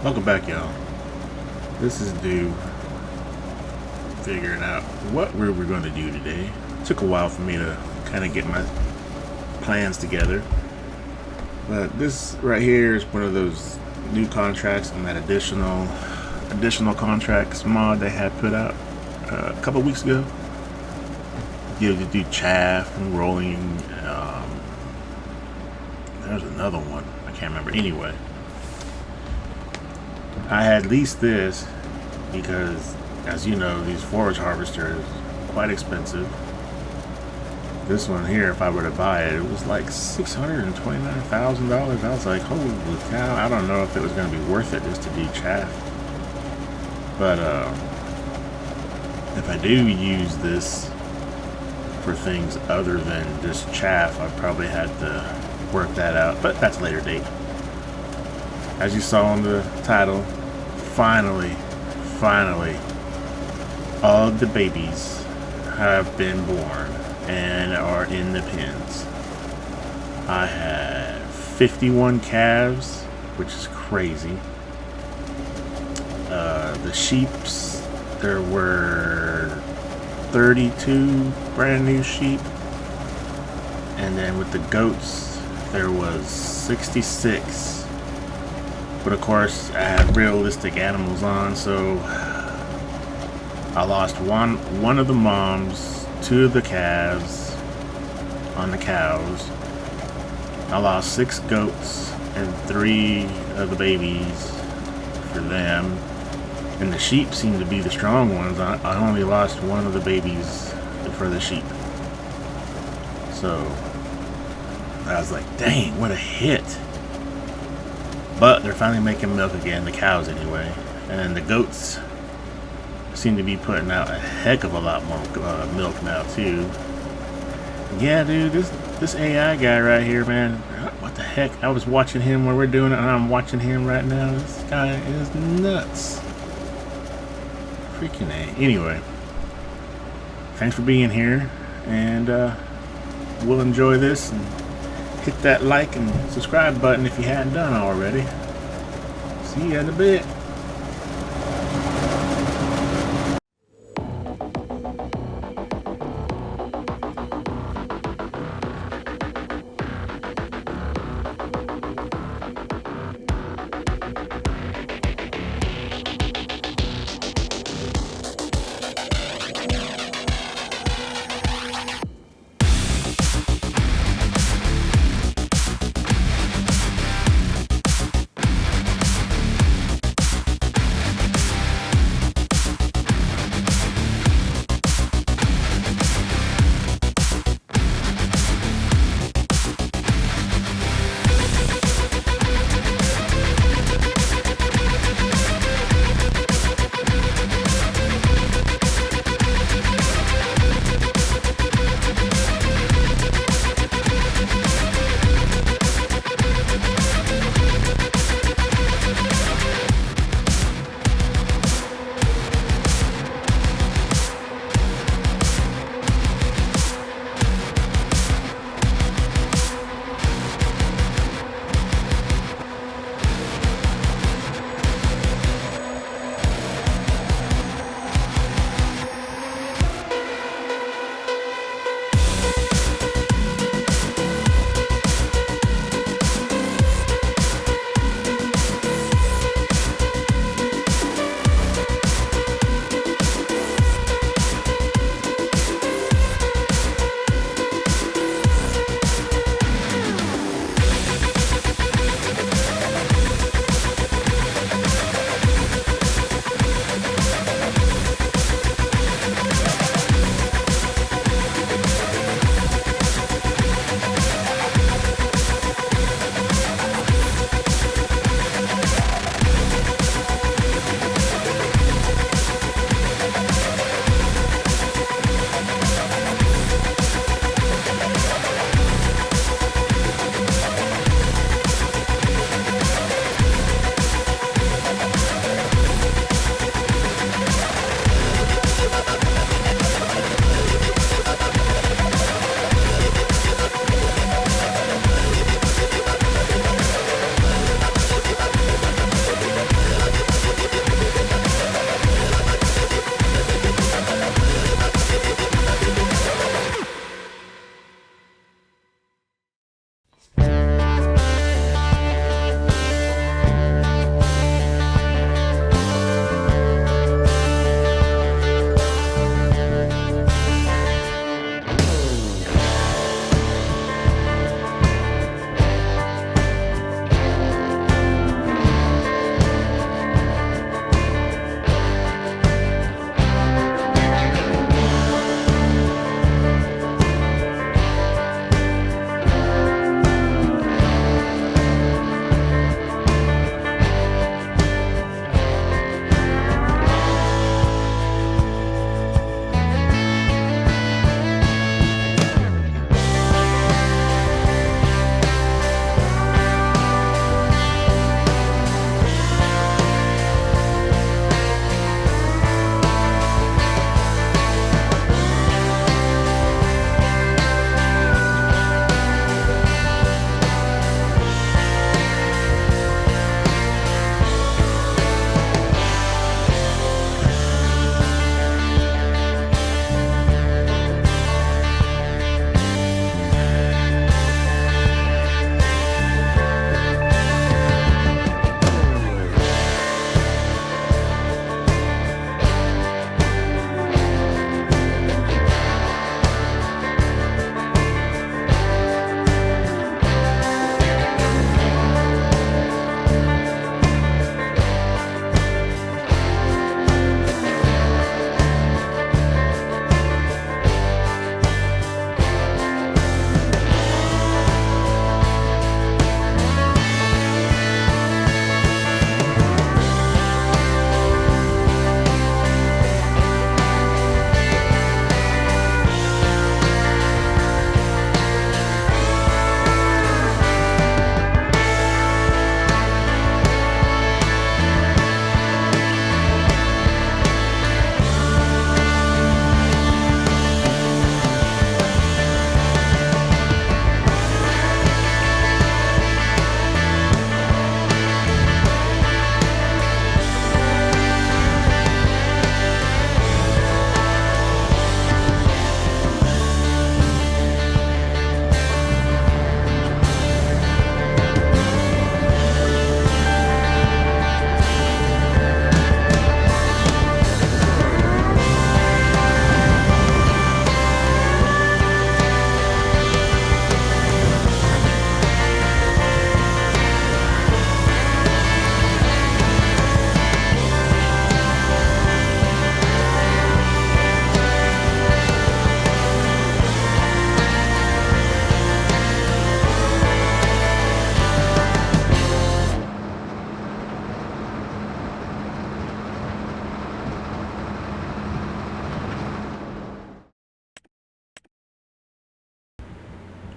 Welcome back, y'all. This is Doux figuring out what we're going to do today. It took a while for me to kind of get my plans together, but this right here is one of those new contracts on that additional contracts mod they had put out a couple weeks ago. You have to do chaff and rolling. There's another one I can't remember. Anyway, I had leased this because, as you know, these forage harvesters are quite expensive. This one here, if I were to buy it, it was like $629,000. I was like, holy cow! I don't know if it was going to be worth it just to do chaff. But if I do use this for things other than just chaff, I probably had to work that out. But that's a later date. As you saw in the title, finally, all the babies have been born and are in the pens. I have 51 calves, which is crazy. The sheeps, there were 32 brand new sheep, and then with the goats, there was 66. But of course, I had realistic animals on, so I lost one of the moms, 2 of the calves on the cows. I lost 6 goats and 3 of the babies for them. And the sheep seem to be the strong ones. I only lost 1 of the babies for the sheep. So I was like, dang, what a hit. But they're finally making milk again, the cows anyway. And the goats seem to be putting out a heck of a lot more milk now too. Yeah, dude, this AI guy right here, man, what the heck? I was watching him when we're doing it, and I'm watching him right now. This guy is nuts. Freaking A. Anyway, thanks for being here, and we'll enjoy this. And hit that like and subscribe button if you hadn't done already. See you in a bit.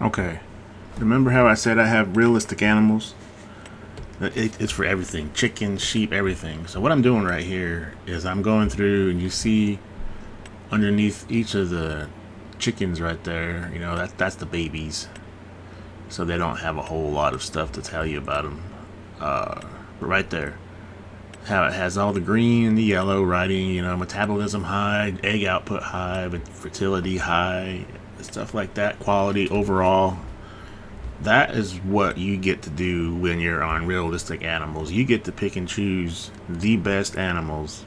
Okay. Remember how I said I have realistic animals? It's for everything: chicken, sheep, everything. So what I'm doing right here is I'm going through, and you see underneath each of the chickens right there, that's the babies. So they don't have a whole lot of stuff to tell you about them. But right there, how it has all the green and the yellow writing, metabolism high, egg output high, but fertility high, stuff like that, quality overall. That is what you get to do when you're on realistic animals. You get to pick and choose the best animals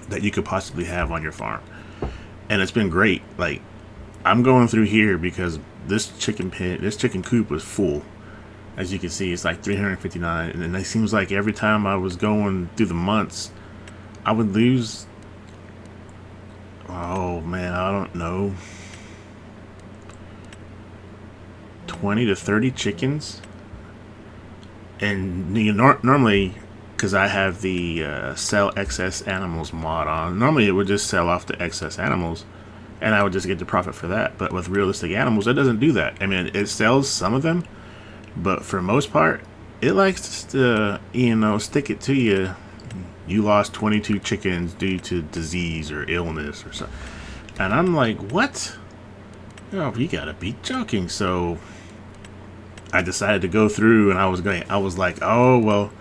that you could possibly have on your farm. And it's been great. Like, I'm going through here because this chicken coop was full. As you can see, it's like 359, and it seems like every time I was going through the months, I would lose. Oh man, I don't know, 20 to 30 chickens. And normally, because I have the sell excess animals mod on, normally it would just sell off the excess animals, and I would just get the profit for that. But with realistic animals, it doesn't do that. I mean, it sells some of them, but for most part, it likes to, stick it to you. You lost 22 chickens due to disease or illness or something. And I'm like, what? Oh, you gotta be joking. So I decided to go through, and I was like, oh, well,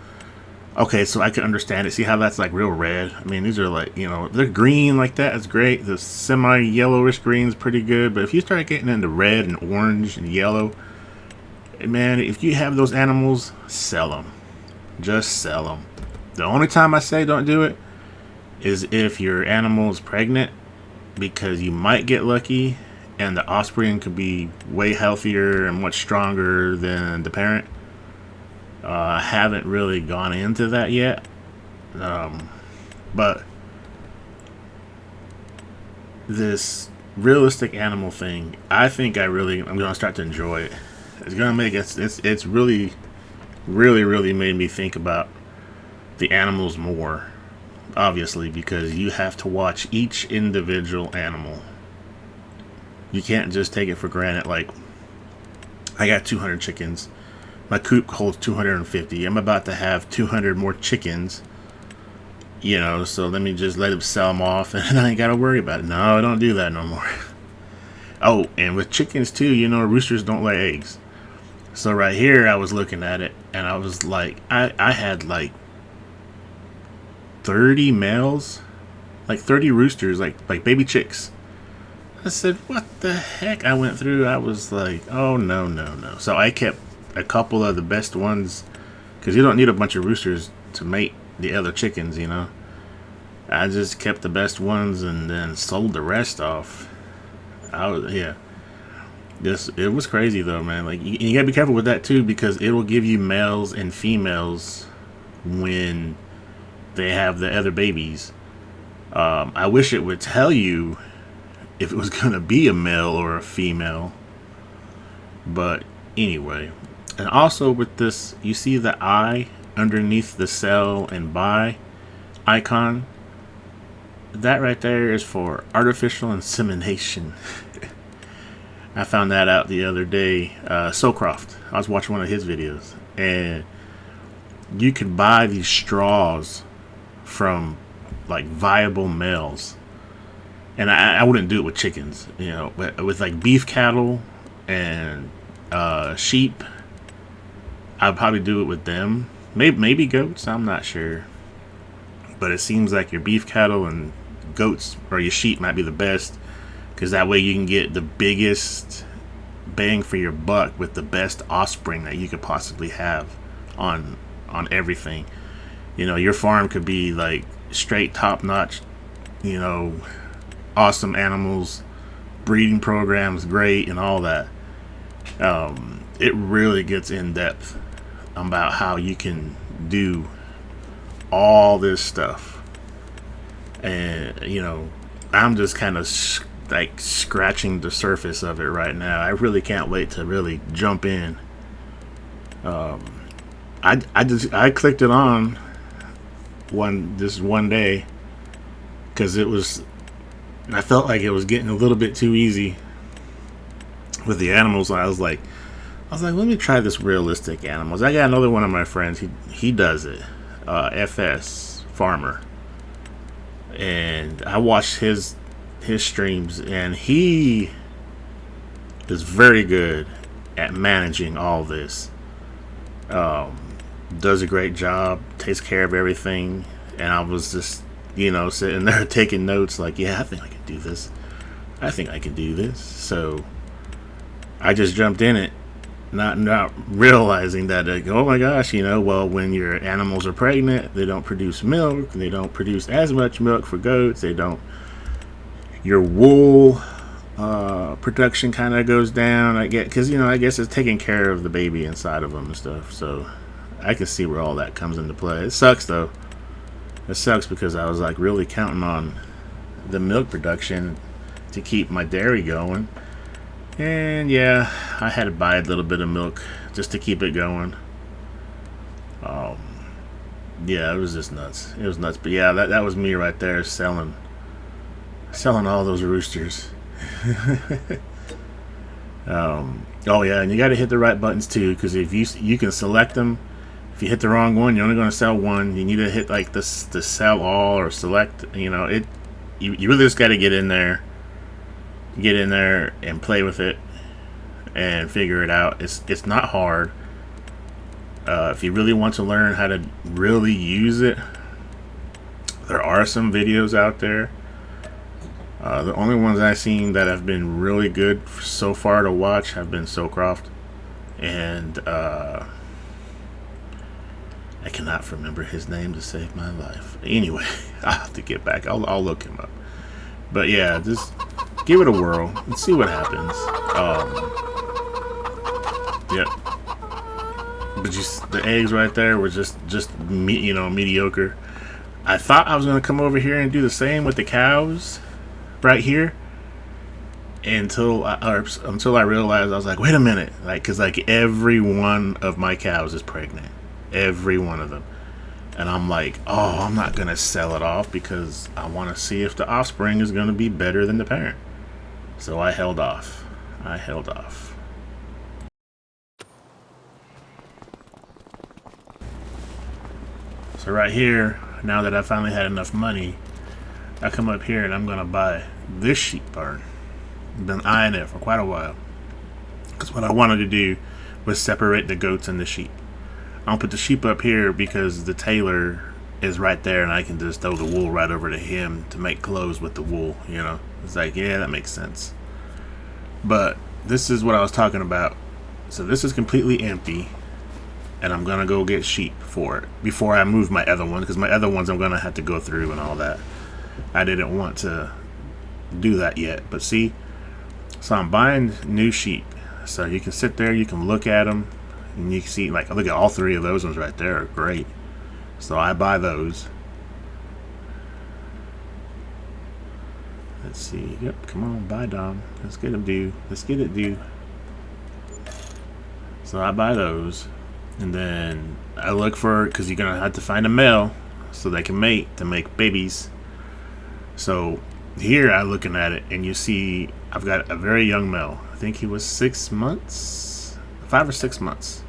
okay, so I can understand it. See how that's like real red? I mean, these are like, they're green like that. It's great. The semi-yellowish green is pretty good. But if you start getting into red and orange and yellow, man, if you have those animals, sell them. Just sell them. The only time I say don't do it is if your animal is pregnant, because you might get lucky and the offspring could be way healthier and much stronger than the parent. I haven't really gone into that yet. But this realistic animal thing, I think I'm going to start to enjoy it. It's going to make it's really, really, really made me think about the animals more, obviously, because you have to watch each individual animal. You can't just take it for granted. Like, I got 200 chickens. My coop holds 250. I'm about to have 200 more chickens. So let me just let them sell them off, and I ain't got to worry about it. No, I don't do that no more. Oh, and with chickens too, roosters don't lay eggs. So right here, I was looking at it, and I was like, I had like 30 males, like 30 roosters, like baby chicks. I said, what the heck? I went through, I was like, oh, no, no, no. So I kept a couple of the best ones, because you don't need a bunch of roosters to mate the other chickens, I just kept the best ones and then sold the rest off. Yeah. It was crazy though, man. Like, you gotta be careful with that too, because it will give you males and females when they have the other babies. I wish it would tell you if it was gonna be a male or a female. But anyway, and also with this, you see the eye underneath the sell and buy icon. That right there is for artificial insemination. I found that out the other day. Socroft, I was watching one of his videos, and you could buy these straws from like viable males. And I wouldn't do it with chickens, but with like beef cattle and sheep, I'd probably do it with them. Maybe goats, I'm not sure. But it seems like your beef cattle and goats or your sheep might be the best, because that way you can get the biggest bang for your buck with the best offspring that you could possibly have on everything. Your farm could be like straight top notch, awesome animals, breeding programs great, and all that. It really gets in depth about how you can do all this stuff. And I'm just kind of like scratching the surface of it right now. I really can't wait to really jump in. I clicked it on one day because I felt like it was getting a little bit too easy. with the animals. I was like, let me try this realistic animals. I got another one of my friends. He does it. FS Farmer, and I watched his streams, and he is very good at managing all this. Does a great job, takes care of everything, and I was just sitting there taking notes. Like, yeah, I think I can do this. I think I can do this. So I just jumped in it, not realizing that, like, oh my gosh, well, when your animals are pregnant, they don't produce milk. They don't produce as much milk for goats. They don't. Your wool production kind of goes down. I get because I guess it's taking care of the baby inside of them and stuff. So I can see where all that comes into play. It sucks though. It sucks because I was like really counting on the milk production to keep my dairy going. And yeah, I had to buy a little bit of milk just to keep it going. Um, yeah, it was just nuts. It was nuts. But yeah, that was me right there selling all those roosters. Oh yeah, and you got to hit the right buttons too, because if you can select them. If you hit the wrong one, you're only going to sell one. You need to hit like this to sell all or select. It. You really just got to get in there and play with it and figure it out. It's not hard. If you really want to learn how to really use it, there are some videos out there. The only ones I've seen that have been really good so far to watch have been Socroft, and I cannot remember his name to save my life. Anyway, I'll have to get back. I'll look him up. But yeah, just give it a whirl and see what happens. Yep. But the eggs right there were just mediocre. I thought I was gonna come over here and do the same with the cows right here until I realized. I was like, wait a minute, because every one of my cows is pregnant, every one of them, and I'm like, oh, I'm not gonna sell it off because I want to see if the offspring is gonna be better than the parent. So I held off. So right here, now that I finally had enough money, I come up here and I'm gonna buy this sheep barn. I've been eyeing it for quite a while because what I wanted to do was separate the goats and the sheep. I'll put the sheep up here because the tailor is right there, and I can just throw the wool right over to him to make clothes with the wool. It's like, yeah, that makes sense. But this is what I was talking about. So this is completely empty, and I'm gonna go get sheep for it before I move my other one, because my other ones I'm gonna have to go through and all that. I didn't want to do that yet, but see, so I'm buying new sheep. So you can sit there, you can look at them, and you can see, like, look at all three of those ones right there are great. So I buy those. Let's see. Yep, come on, buy Dom. Let's get him due. Let's get it due. So I buy those, and then I look for, because you're gonna have to find a male so they can mate to make babies. So here I'm looking at it, and you see I've got a very young male. I think he was 6 months, 5 or 6 months.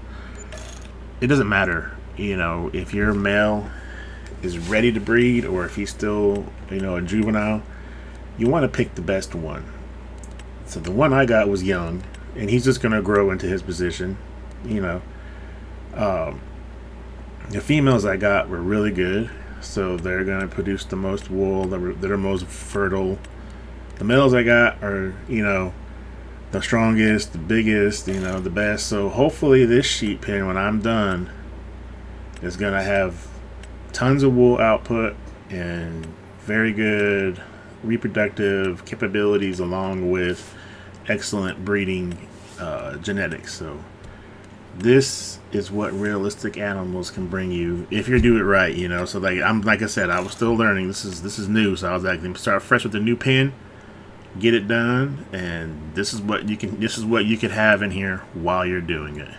It doesn't matter, if your male is ready to breed or if he's still, a juvenile. You want to pick the best one. So the one I got was young, and he's just gonna grow into his position. Um, the females I got were really good, so they're gonna produce the most wool. They're most fertile. The males I got are, the strongest, the biggest, the best. So hopefully this sheep pen, when I'm done, is gonna have tons of wool output and very good reproductive capabilities, along with excellent breeding genetics. So this is what realistic animals can bring you if you do it right. So like I said, I was still learning. This is new, so I was like, start fresh with the new pen, get it done, and this is what you can have in here while you're doing it.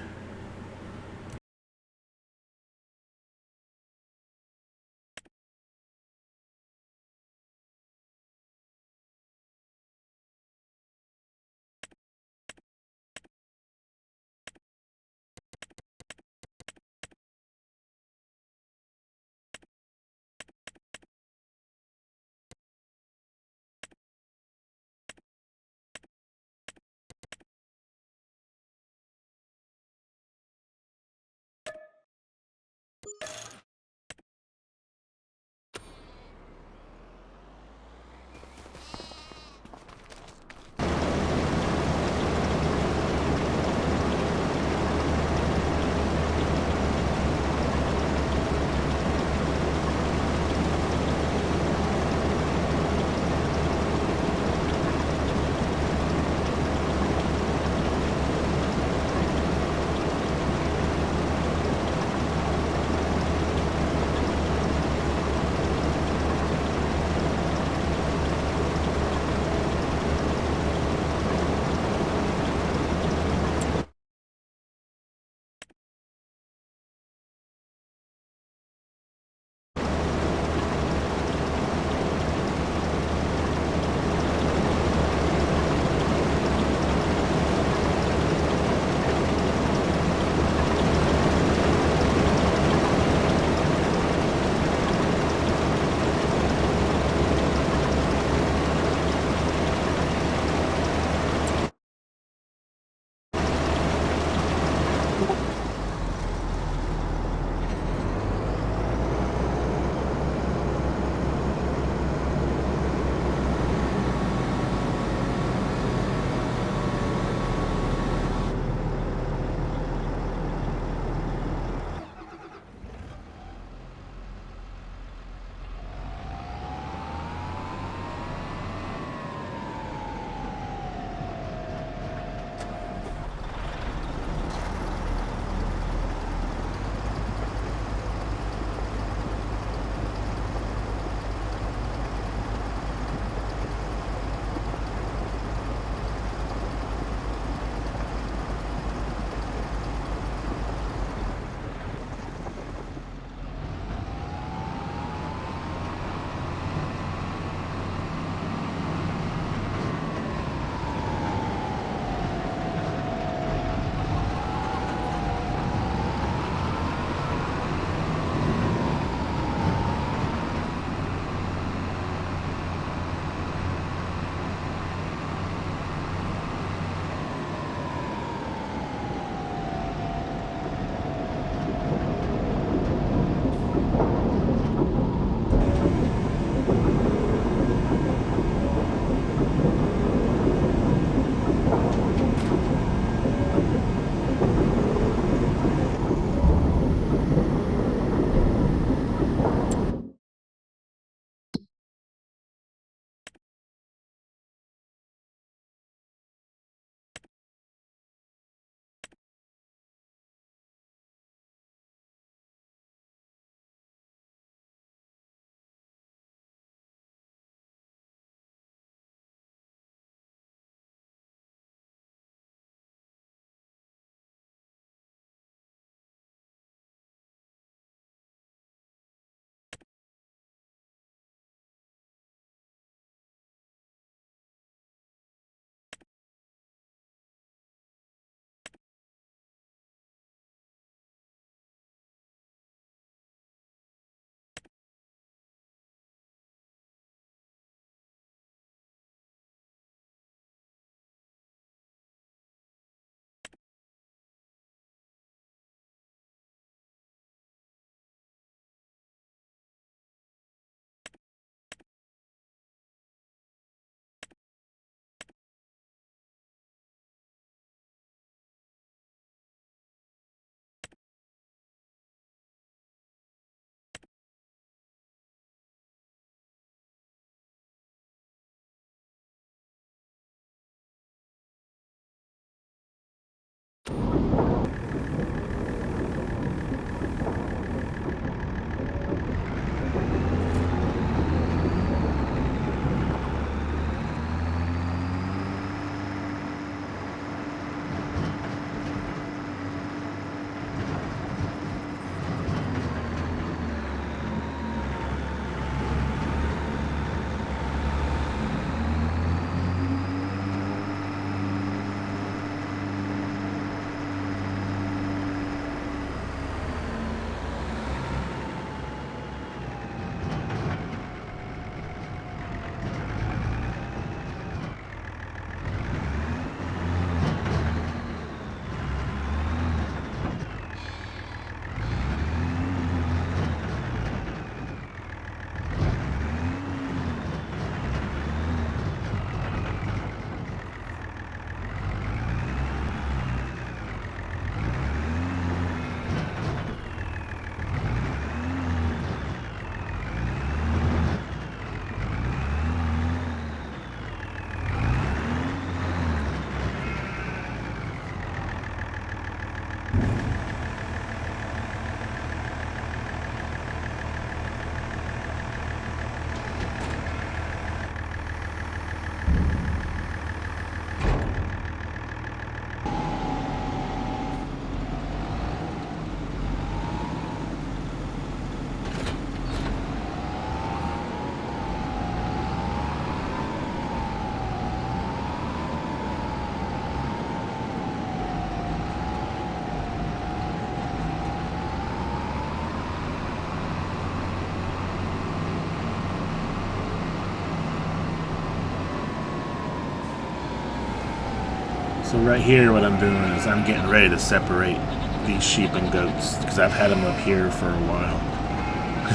So right here, what I'm doing is I'm getting ready to separate these sheep and goats because I've had them up here for a while.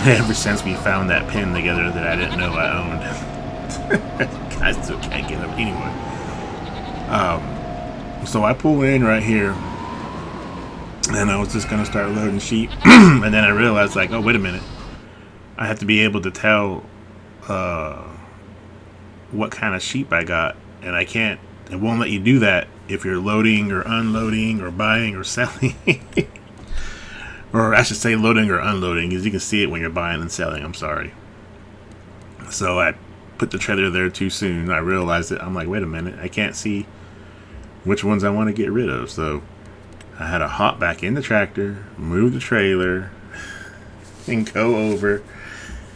Ever since we found that pen together that I didn't know I owned. I still can't get them anyway. So I pull in right here, and I was just gonna start loading sheep, and then I realized, like, oh, wait a minute, I have to be able to tell what kind of sheep I got, and I can't. It won't let you do that if you're loading or unloading or buying or selling. Or I should say loading or unloading, because you can see it when you're buying and selling. I'm sorry. So I put the trailer there too soon. I realized it. I'm like, wait a minute, I can't see which ones I want to get rid of. So I had to hop back in the tractor, move the trailer, and go over.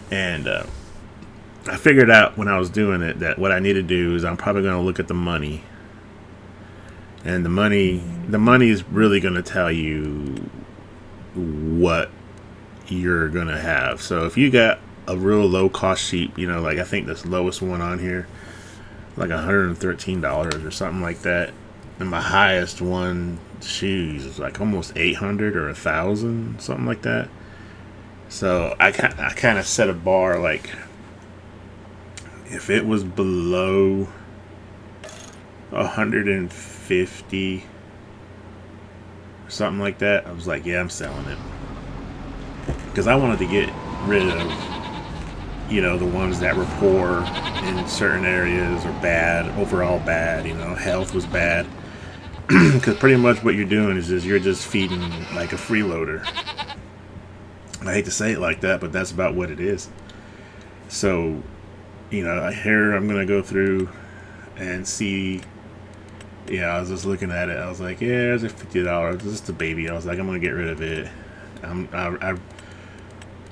And I figured out when I was doing it that what I need to do is I'm probably going to look at the money. And the money is really going to tell you what you're going to have. So if you got a real low cost sheep, you know, like I think this lowest one on here, like $113 or something like that. And my highest one, shoes, is like almost 800 or 1,000, something like that. So I kind of set a bar, like if it was below 150, something like that, I was like, yeah, I'm selling it. Because I wanted to get rid of, you know, the ones that were poor in certain areas or bad, overall bad, you know, health was bad. Because pretty much what you're doing is you're just feeding like a freeloader. I hate to say it like that, but that's about what it is. So, you know, here I'm going to go through and see. Yeah, I was just looking at it. I was like, yeah, it's $50. This is the baby. I was like, I'm going to get rid of it.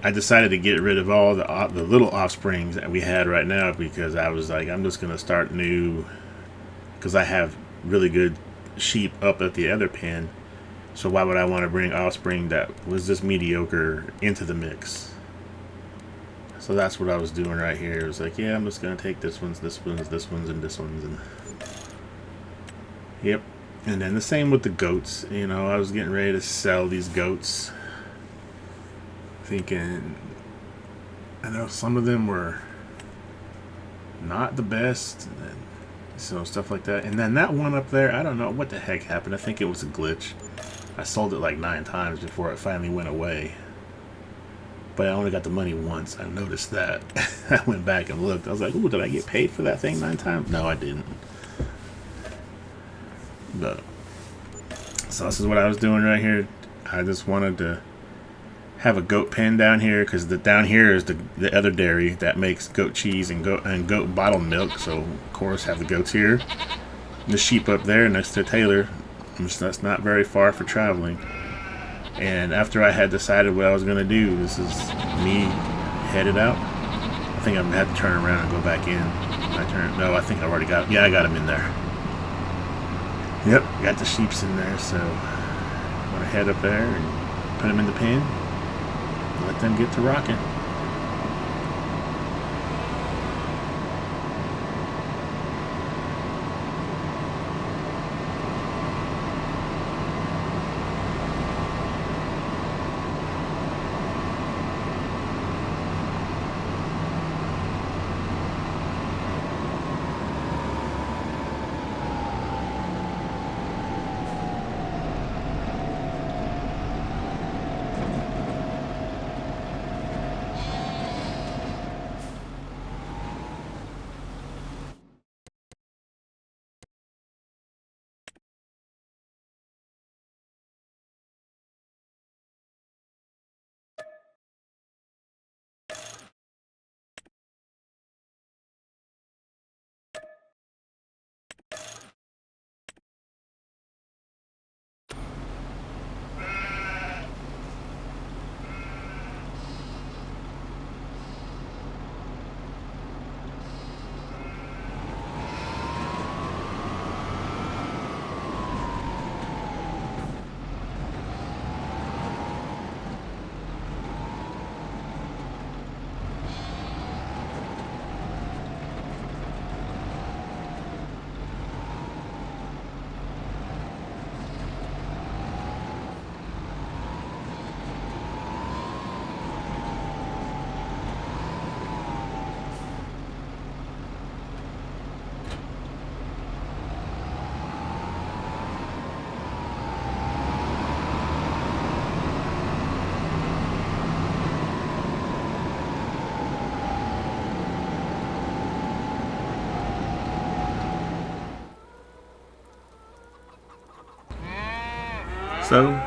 I decided to get rid of all the little offsprings that we had right now because I was like, I'm just going to start new because I have really good sheep up at the other pen. So why would I want to bring offspring that was just mediocre into the mix? So that's what I was doing right here. It was like, yeah, I'm just going to take this one's, and this one's. And yep. And then the same with the goats. You know, I was getting ready to sell these goats. Thinking, I know some of them were not the best. And so stuff like that. And then that one up there, I don't know what the heck happened. I think it was a glitch. I sold it like 9 times before it finally went away. But I only got the money once. I noticed that. I went back and looked. I was like, ooh, did I get paid for that thing 9 times? No, I didn't. But, so this is what I was doing right here. I just wanted to have a goat pen down here because down here is the other dairy that makes goat cheese and goat bottled milk. So of course have the goats here, the sheep up there next to Taylor. That's not very far for traveling. And after I had decided what I was gonna do, this is me headed out. I think I'm gonna have to turn around and go back in. I think I already got. Yeah, I got them in there. Yep, got the sheeps in there. So I'm gonna head up there and put them in the pen. Let them get to rocking. So,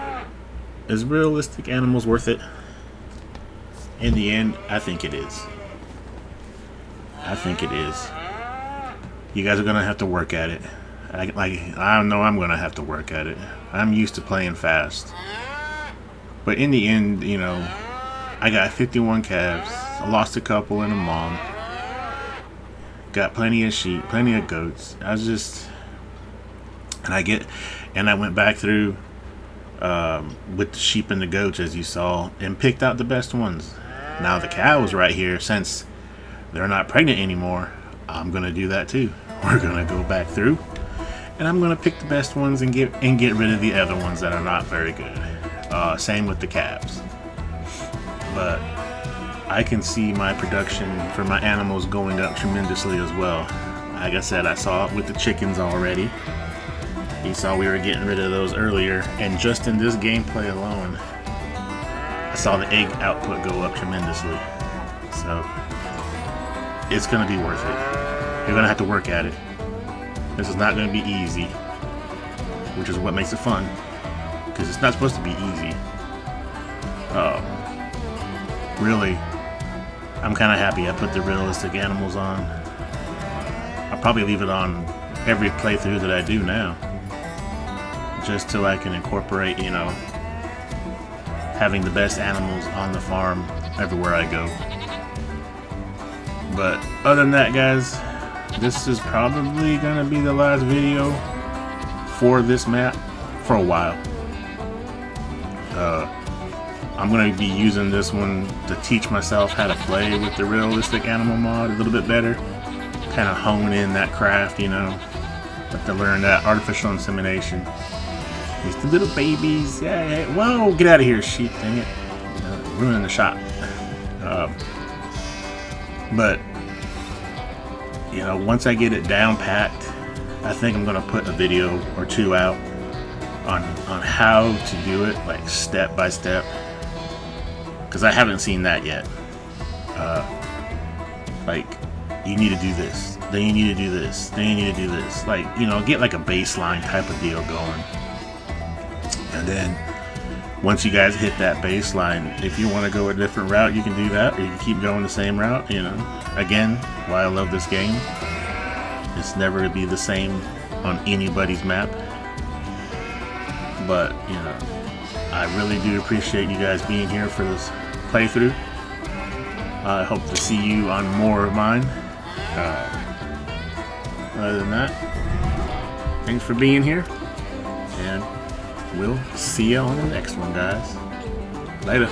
is realistic animals worth it? In the end, I think it is. I think it is. You guys are gonna have to work at it. I know I'm gonna have to work at it. I'm used to playing fast. But in the end, you know, I got 51 calves. I lost a couple and a mom. Got plenty of sheep, plenty of goats. I went back through with the sheep and the goats, as you saw, and picked out the best ones. Now the cows right here, since they're not pregnant anymore, I'm gonna do that too. We're gonna go back through, and I'm gonna pick the best ones and get rid of the other ones that are not very good. Same with the calves. But I can see my production for my animals going up tremendously as well. Like I said, I saw it with the chickens already. You saw we were getting rid of those earlier, and just in this gameplay alone, I saw the egg output go up tremendously. So it's gonna be worth it. You're gonna have to work at it. This is not gonna be easy, which is what makes it fun, because it's not supposed to be easy. Really, I'm kind of happy I put the realistic animals on. I'll probably leave it on every playthrough that I do now, just till I can incorporate, you know, having the best animals on the farm everywhere I go. But other than that, guys, this is probably gonna be the last video for this map for a while. I'm going to be using this one to teach myself how to play with the realistic animal mod a little bit better. Kind of hone in that craft, you know. Have to learn that artificial insemination. These little babies. Yeah, whoa, get out of here, sheep. Dang it. Ruining the shot. But, you know, once I get it down packed, I think I'm going to put a video or two out on how to do it, like step by step. Because I haven't seen that yet. Like, you need to do this, then you need to do this, then you need to do this. Like, you know, get like a baseline type of deal going. And then, once you guys hit that baseline, if you want to go a different route, you can do that. Or you can keep going the same route, you know. Again, why I love this game. It's never to be the same on anybody's map. But, you know, I really do appreciate you guys being here for this playthrough. I hope to see you on more of mine. Other than that, thanks for being here, and we'll see you on the next one, guys. Later.